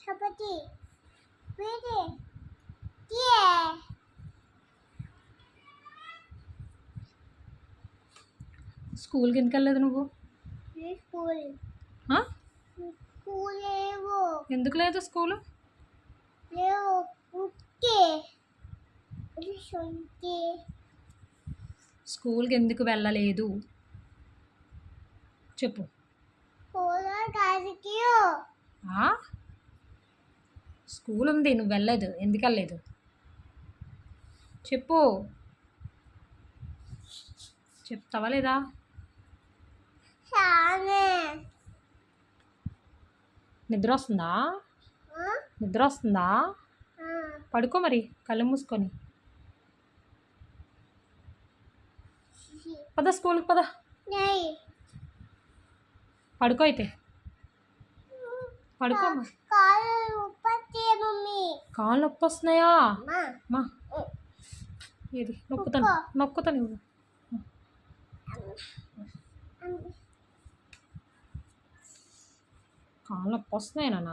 చపాతి స్కూల్కి ఎందుకు వెళ్ళలేదు నువ్వు? ఎందుకు లేదు స్కూలు? స్కూల్కి ఎందుకు వెళ్ళలేదు చెప్పు. స్కూల్ ఉంది, నువ్వు వెళ్ళలేదు, ఎందుకు వెళ్ళలేదు చెప్పు. చెప్తావా లేదా? నిద్ర వస్తుందా? నిద్ర వస్తుందా? పడుకో మరి కళ్ళు మూసుకొని. పద స్కూల్కి పద. పడుకో అయితే, పడుకో. కాళ్ళు నొప్పి వస్తున్నాయా? మా ఏది నొక్కుతాను, నొక్కుతాను ఇవ్వు. కాళ్ళు నొప్పి వస్తున్నాయి నాన్న.